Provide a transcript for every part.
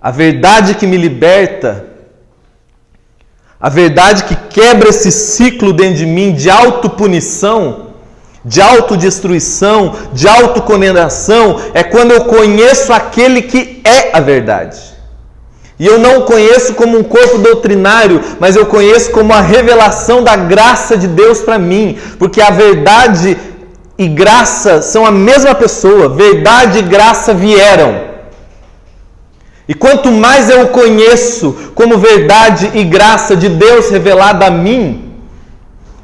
a verdade que me liberta, a verdade que quebra esse ciclo dentro de mim de autopunição, de autodestruição, de autocondenação, é quando eu conheço aquele que é a verdade. E eu não o conheço como um corpo doutrinário, mas eu conheço como a revelação da graça de Deus para mim, porque a verdade e graça são a mesma pessoa, verdade e graça vieram. E quanto mais eu o conheço como verdade e graça de Deus revelada a mim,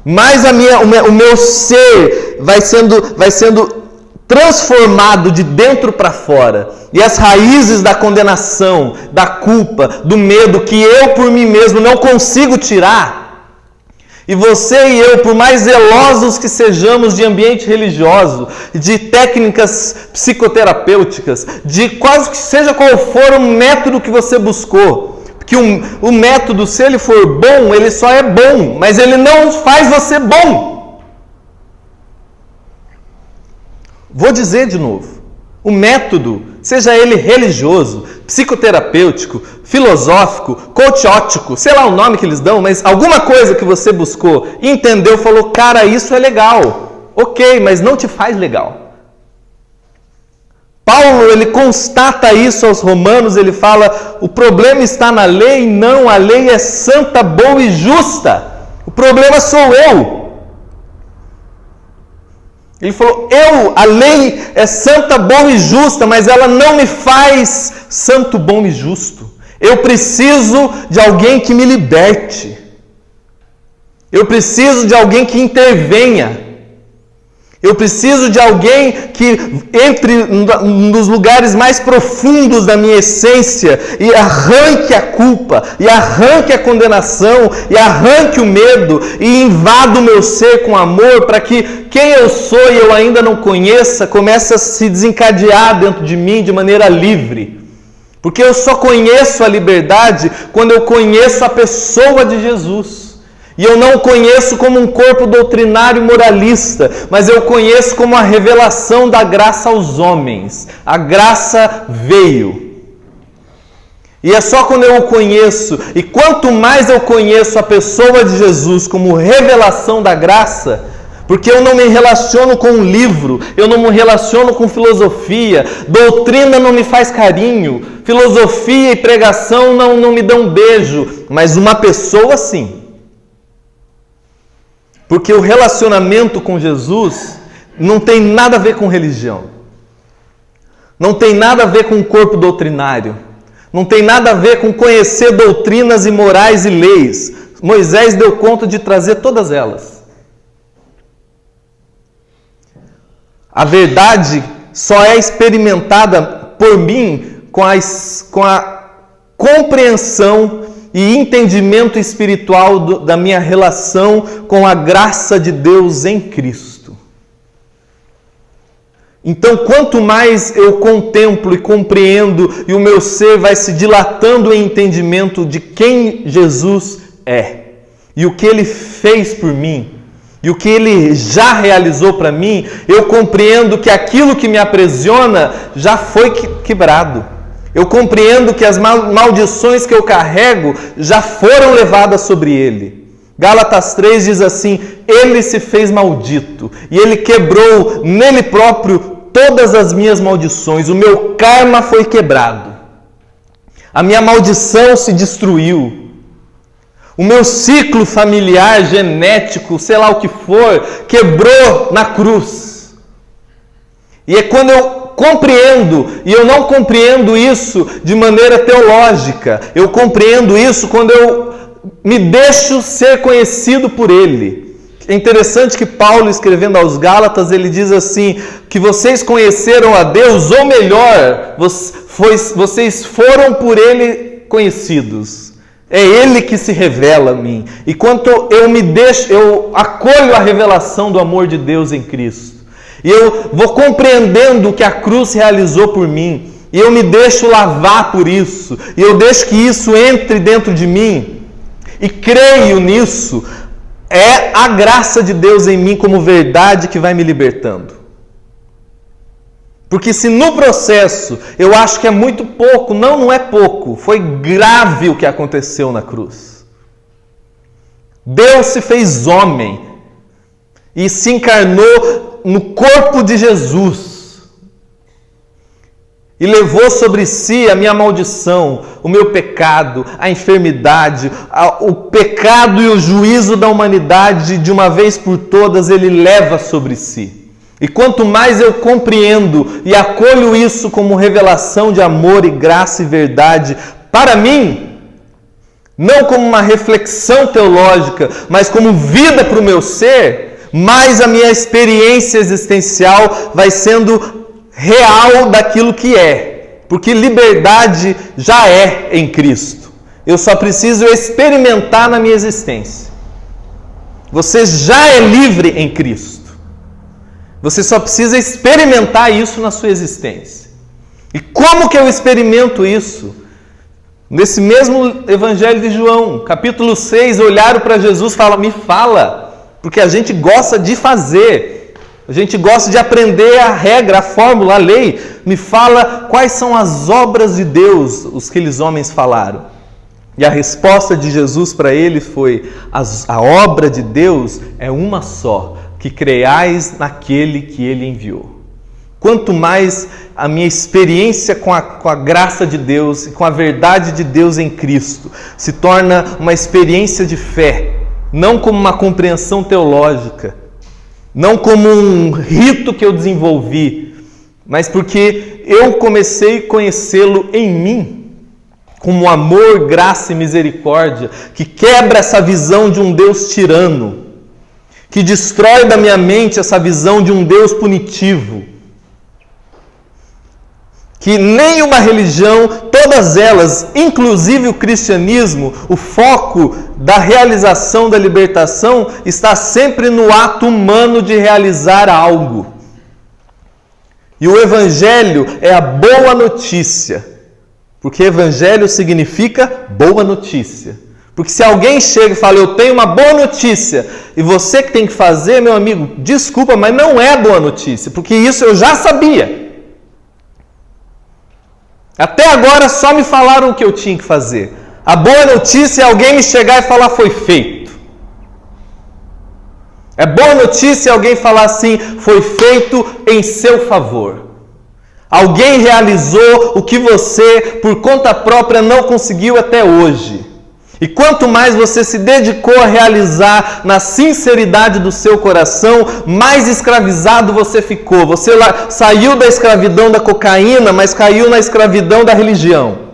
mais o meu ser vai sendo transformado de dentro para fora. E as raízes da condenação, da culpa, do medo que eu por mim mesmo não consigo tirar. E você e eu, por mais zelosos que sejamos de ambiente religioso, de técnicas psicoterapêuticas, de quase que seja qual for o método que você buscou, que o método, se ele for bom, ele só é bom, mas ele não faz você bom. Vou dizer de novo, o método, seja ele religioso, psicoterapêutico, filosófico, coachótico, sei lá o nome que eles dão, mas alguma coisa que você buscou, entendeu, falou, cara, isso é legal. Ok, mas não te faz legal. Paulo, ele constata isso aos romanos, ele fala, o problema está na lei? Não, a lei é santa, boa e justa. O problema sou eu. Ele falou, a lei é santa, boa e justa, mas ela não me faz santo, bom e justo. Eu preciso de alguém que me liberte. Eu preciso de alguém que intervenha. Eu preciso de alguém que entre nos lugares mais profundos da minha essência e arranque a culpa, e arranque a condenação, e arranque o medo, e invada o meu ser com amor, para que quem eu sou e eu ainda não conheça, comece a se desencadear dentro de mim de maneira livre. Porque eu só conheço a liberdade quando eu conheço a pessoa de Jesus. E eu não o conheço como um corpo doutrinário moralista, mas eu conheço como a revelação da graça aos homens. A graça veio. E é só quando eu o conheço, e quanto mais eu conheço a pessoa de Jesus como revelação da graça, porque eu não me relaciono com um livro, eu não me relaciono com filosofia, doutrina não me faz carinho, filosofia e pregação não me dão beijo, mas uma pessoa sim. Porque o relacionamento com Jesus não tem nada a ver com religião. Não tem nada a ver com corpo doutrinário. Não tem nada a ver com conhecer doutrinas e morais e leis. Moisés deu conta de trazer todas elas. A verdade só é experimentada por mim com a compreensão e entendimento espiritual da minha relação com a graça de Deus em Cristo. Então, quanto mais eu contemplo e compreendo, e o meu ser vai se dilatando em entendimento de quem Jesus é, e o que Ele fez por mim, e o que Ele já realizou para mim, eu compreendo que aquilo que me aprisiona já foi quebrado. Eu compreendo que as maldições que eu carrego já foram levadas sobre ele. Gálatas 3 diz assim, ele se fez maldito e ele quebrou nele próprio todas as minhas maldições. O meu karma foi quebrado. A minha maldição se destruiu. O meu ciclo familiar, genético, sei lá o que for, quebrou na cruz. E é quando eu compreendo, e eu não compreendo isso de maneira teológica, eu compreendo isso quando eu me deixo ser conhecido por Ele. É interessante que Paulo, escrevendo aos Gálatas, ele diz assim, que vocês conheceram a Deus, ou melhor, vocês foram por Ele conhecidos. É Ele que se revela a mim. E quando eu acolho a revelação do amor de Deus em Cristo, e eu vou compreendendo o que a cruz realizou por mim. E eu me deixo lavar por isso. E eu deixo que isso entre dentro de mim. E creio nisso. É a graça de Deus em mim como verdade que vai me libertando. Porque se no processo eu acho que é muito pouco, não é pouco, foi grave o que aconteceu na cruz. Deus se fez homem e se encarnou no corpo de Jesus. E levou sobre si a minha maldição, o meu pecado, a enfermidade, o pecado e o juízo da humanidade, de uma vez por todas, ele leva sobre si. E quanto mais eu compreendo e acolho isso como revelação de amor e graça e verdade para mim, não como uma reflexão teológica, mas como vida para o meu ser, mais a minha experiência existencial vai sendo real daquilo que é, porque liberdade já é em Cristo. Eu só preciso experimentar na minha existência. Você já é livre em Cristo. Você só precisa experimentar isso na sua existência. E como que eu experimento isso? Nesse mesmo Evangelho de João, capítulo 6, olharam para Jesus e falaram, me fala, porque a gente gosta de fazer. A gente gosta de aprender a regra, a fórmula, a lei. Me fala quais são as obras de Deus, os que aqueles homens falaram. E a resposta de Jesus para eles foi, a obra de Deus é uma só, que creiais naquele que Ele enviou. Quanto mais a minha experiência com a graça de Deus e com a verdade de Deus em Cristo se torna uma experiência de fé, não como uma compreensão teológica, não como um rito que eu desenvolvi, mas porque eu comecei a conhecê-lo em mim, como amor, graça e misericórdia, que quebra essa visão de um Deus tirano, que destrói da minha mente essa visão de um Deus punitivo, que nenhuma religião, todas elas, inclusive o cristianismo, o foco da realização da libertação está sempre no ato humano de realizar algo. E o Evangelho é a boa notícia, porque Evangelho significa boa notícia. Porque se alguém chega e fala, eu tenho uma boa notícia, e você que tem que fazer, meu amigo, desculpa, mas não é boa notícia, porque isso eu já sabia. Até agora só me falaram o que eu tinha que fazer. A boa notícia é alguém me chegar e falar, foi feito. É boa notícia alguém falar assim, foi feito em seu favor. Alguém realizou o que você, por conta própria, não conseguiu até hoje. E quanto mais você se dedicou a realizar na sinceridade do seu coração, mais escravizado você ficou. Você saiu da escravidão da cocaína, mas caiu na escravidão da religião.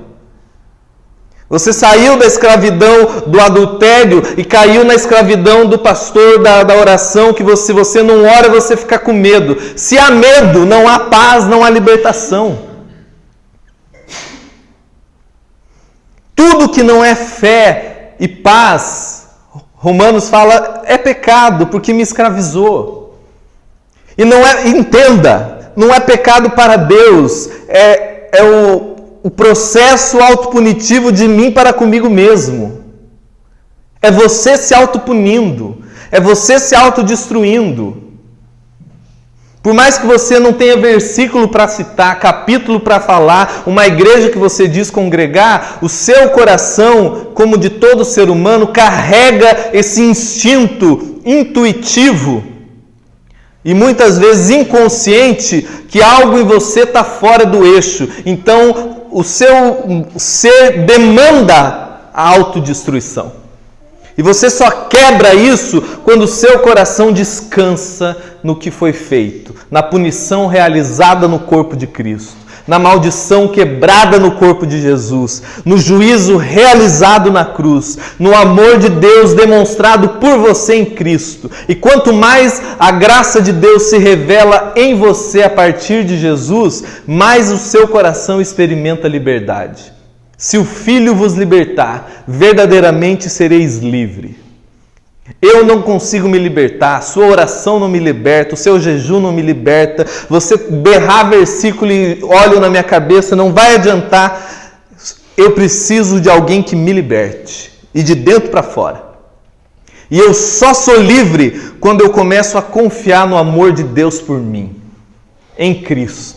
Você saiu da escravidão do adultério e caiu na escravidão do pastor da oração, que se você não ora, você fica com medo. Se há medo, não há paz, não há libertação. Tudo que não é fé e paz, Romanos fala, é pecado, porque me escravizou. E não é, entenda, não é pecado para Deus, é o processo autopunitivo de mim para comigo mesmo. É você se autopunindo, é você se autodestruindo. Por mais que você não tenha versículo para citar, capítulo para falar, uma igreja que você diz congregar, o seu coração, como de todo ser humano, carrega esse instinto intuitivo e muitas vezes inconsciente que algo em você está fora do eixo. Então, o seu ser demanda a autodestruição. E você só quebra isso quando o seu coração descansa no que foi feito, na punição realizada no corpo de Cristo, na maldição quebrada no corpo de Jesus, no juízo realizado na cruz, no amor de Deus demonstrado por você em Cristo. E quanto mais a graça de Deus se revela em você a partir de Jesus, mais o seu coração experimenta liberdade. Se o Filho vos libertar, verdadeiramente sereis livre. Eu não consigo me libertar, sua oração não me liberta, o seu jejum não me liberta, você berrar versículo e óleo na minha cabeça não vai adiantar. Eu preciso de alguém que me liberte, e de dentro para fora. E eu só sou livre quando eu começo a confiar no amor de Deus por mim, em Cristo.